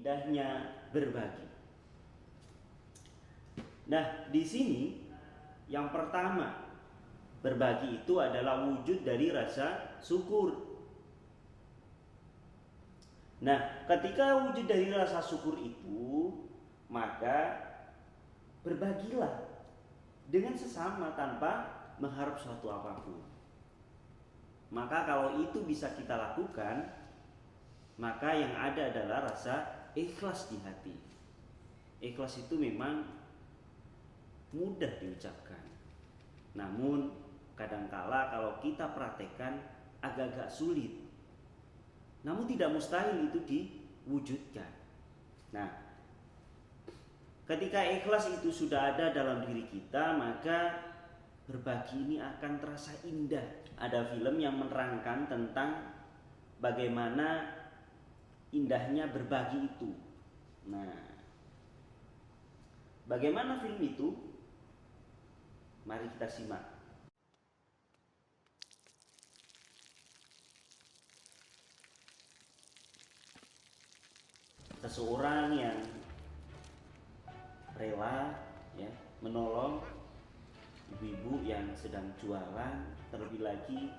indahnya berbagi. Nah, di sini yang pertama, berbagi itu adalah wujud dari rasa syukur. Nah, ketika wujud dari rasa syukur itu, maka berbagilah dengan sesama tanpa mengharap suatu apapun. Maka kalau itu bisa kita lakukan, maka yang ada adalah rasa ikhlas di hati. Ikhlas itu memang mudah diucapkan, namun kadangkala kalau kita praktekkan agak-agak sulit. Namun tidak mustahil itu diwujudkan. Nah, ketika ikhlas itu sudah ada dalam diri kita, maka berbagi ini akan terasa indah. Ada film yang menerangkan tentang bagaimana indahnya berbagi itu. Nah, bagaimana film itu? Mari kita simak. Seseorang yang rela menolong ibu-ibu yang sedang jualan, terlebih lagi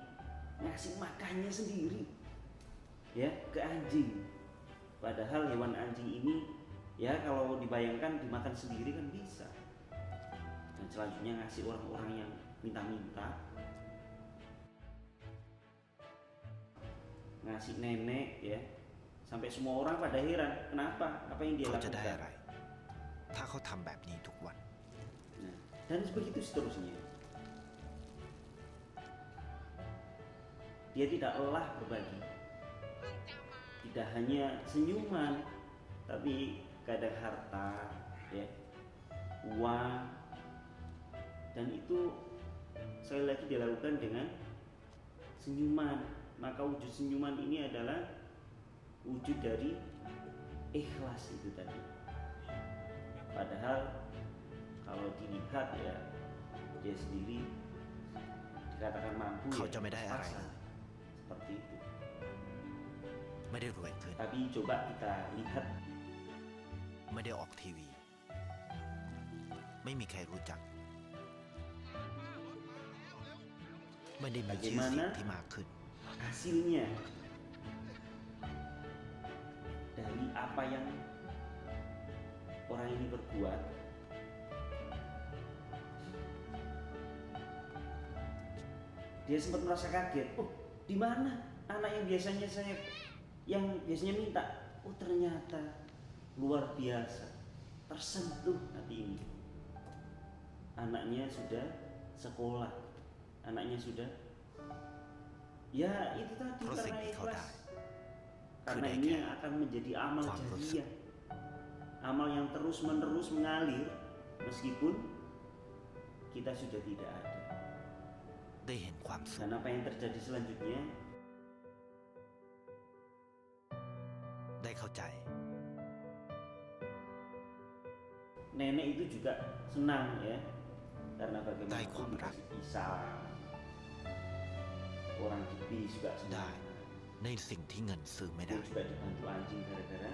ngasih makannya sendiri ke anjing. Padahal hewan anjing ini kalau dibayangkan dimakan sendiri kan bisa. Dan selanjutnya ngasih orang-orang yang minta-minta, ngasih nenek sampai semua orang pada heran kenapa, apa yang dia เขาจะได้ lakukan. อะไร ถ้าเขาทำแบบนี้ทุกวัน Nah, dan begitu seterusnya. Dia tidak lelah berbagi. Tidak hanya senyuman, tapi kadang harta, uang, dan itu sekali lagi dilakukan dengan senyuman. Maka wujud senyuman ini adalah wujud dari ikhlas itu tadi. Padahal kalau dilihat dia sendiri dikatakan mampu เขาจะไม่ได้อะไร pas-pasan. เลย Seperti itu. ไม่ได้รวยขึ้น Tapi coba kita lihat ไม่ได้ออกทีวี ไม่มีใครรู้จัก ไม่ได้มีชื่อเสียงที่มากขึ้น hasilnya dari apa yang orang ini berbuat. Dia sempat merasa kaget. Oh, di mana anak yang biasanya minta? Oh, ternyata luar biasa, tersentuh hati ini. Anaknya sudah sekolah, anaknya sudah itu tadi karena ikhlas. Karena ini yang akan menjadi amal jariah, amal yang terus menerus mengalir meskipun kita sudah tidak ada. ได้เห็นความสุข Dan apa yang terjadi selanjutnya? ได้เข้าใจ Nenek itu juga senang karena bagaimana Dai kuam rak. dikasih pisang. Orang Jepang juga ได้ senang. ในสิ่งที่เงินซื้อไม่ Dia ได้ juga dibantu anjing gara-gara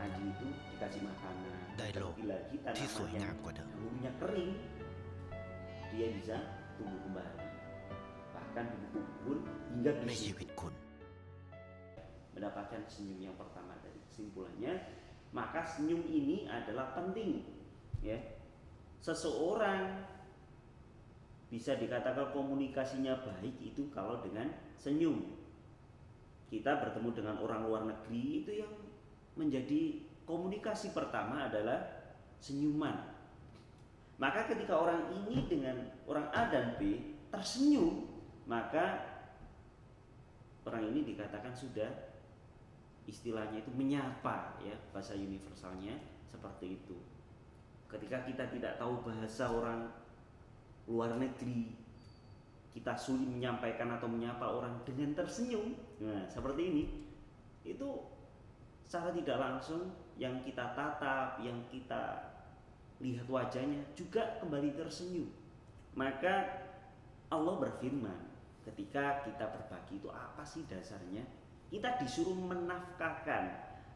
anjing itu dikasih makanan. Dai lo, Terlebih lagi ti tanaman sui yang ngam gua dah. dulunya kering, dia bisa tumbuh kembali. Bahkan dikubur hingga ในชี bisa วิตคุณ mendapatkan senyum yang pertama dari kesimpulannya. Maka senyum ini adalah penting. Seseorang bisa dikatakan komunikasinya baik itu kalau dengan senyum. Kita bertemu dengan orang luar negeri, itu yang menjadi komunikasi pertama adalah senyuman. Maka ketika orang ini dengan orang A dan B tersenyum, maka orang ini dikatakan sudah, istilahnya itu menyapa, bahasa universalnya seperti itu. Ketika kita tidak tahu bahasa orang luar negeri, kita sulit menyampaikan atau menyapa orang dengan tersenyum. Nah, seperti ini. Itu secara tidak langsung yang kita tatap, yang kita lihat wajahnya juga kembali tersenyum. Maka Allah berfirman, ketika kita berbagi itu apa sih dasarnya? Kita disuruh menafkahkan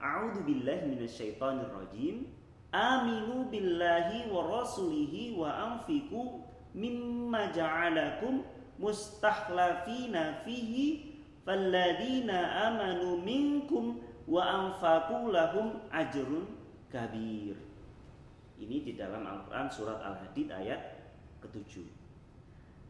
A'udzu billahi minasyaitonir rajim. Aminu billahi wa rasulihi wa anfiqu mimma ja'alakum mustakhlafina fihi falladzina amanu minkum wa anfaqu lahum ajrun kabir. Ini di dalam Al-Quran surat Al-Hadid ayat ke-7.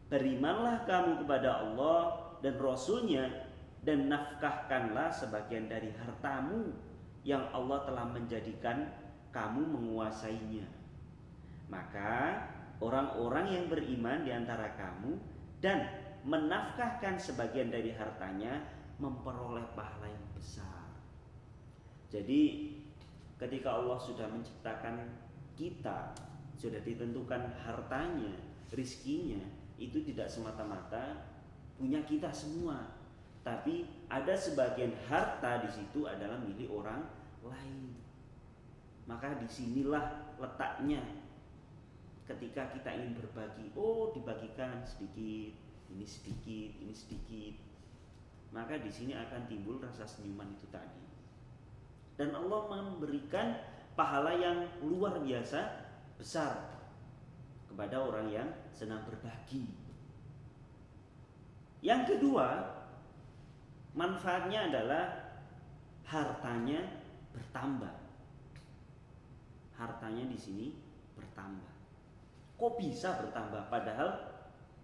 Berimanlah kamu kepada Allah dan Rasulnya, dan nafkahkanlah sebagian dari hartamu yang Allah telah menjadikan kamu menguasainya. Maka orang-orang yang beriman di antara kamu dan menafkahkan sebagian dari hartanya memperoleh pahala yang besar. Jadi ketika Allah sudah menciptakan kita, sudah ditentukan hartanya, rizkinya, itu tidak semata-mata punya kita semua, tapi ada sebagian harta di situ adalah milik orang lain. Maka disinilah letaknya ketika kita ingin berbagi. Oh, dibagikan sedikit, ini sedikit, ini sedikit. Maka di sini akan timbul rasa senyuman itu tadi. Dan Allah memberikan pahala yang luar biasa besar kepada orang yang senang berbagi. Yang kedua, manfaatnya adalah hartanya bertambah. Hartanya di sini bertambah. Kok bisa bertambah? Padahal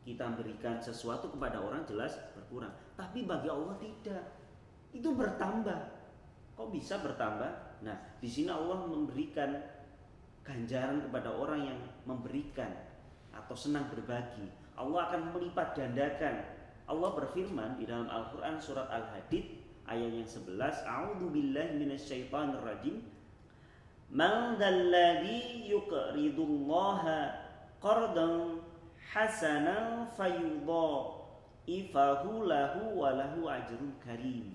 kita memberikan sesuatu kepada orang jelas berkurang, tapi bagi Allah tidak. Itu bertambah. Kok bisa bertambah? Nah, di sini Allah memberikan ganjaran kepada orang yang memberikan atau senang berbagi. Allah akan melipat gandakan. Allah berfirman di dalam Al-Quran surat Al-Hadid ayat yang 11, A'udzu billahi minasyaitonir rajim. Man dzalladzi yuqridullaha qardan hasanan fayudha'ifahu lahu wa lahu ajrun karim.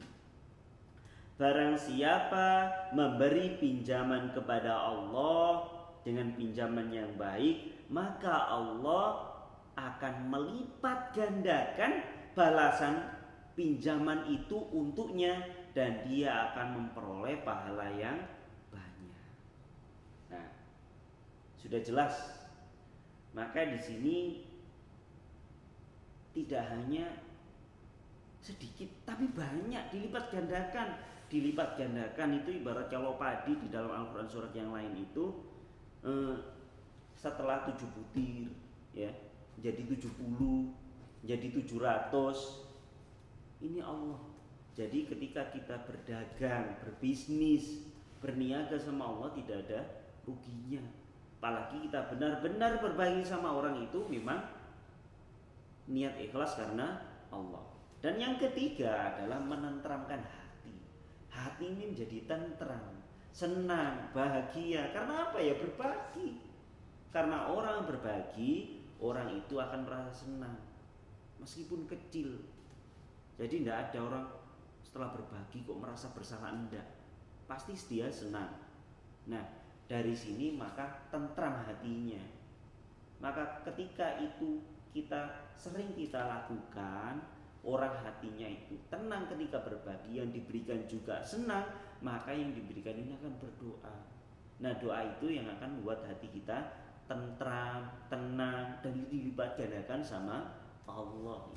Barang siapa memberi pinjaman kepada Allah dengan pinjaman yang baik, maka Allah akan melipat gandakan balasan pinjaman itu untuknya, dan dia akan memperoleh pahala yang banyak. Nah, sudah jelas. Maka di sini tidak hanya sedikit, tapi banyak, dilipat gandakan. Dilipat gandakan itu ibarat kalau padi di dalam Al-Quran surat yang lain itu setelah 7 butir ya, jadi 70, jadi 700. Ini Allah. Jadi ketika kita berdagang, berbisnis, berniaga sama Allah tidak ada ruginya. Apalagi kita benar-benar berbagi sama orang itu memang niat ikhlas karena Allah. Dan yang ketiga adalah menenteramkan hati. Hati ini menjadi tentram, senang, bahagia. Karena apa ya? Berbagi. Karena orang berbagi, orang itu akan merasa senang meskipun kecil. Jadi tidak ada orang setelah berbagi kok merasa bersalah, enggak. Pasti dia senang. Nah, dari sini maka tentram hatinya. Maka ketika itu kita sering kita lakukan, orang hatinya itu tenang ketika berbagi, yang diberikan juga senang, maka yang diberikan ini akan berdoa. Nah, doa itu yang akan membuat hati kita tentram, tenang, dan dilipat gandakan sama Allah.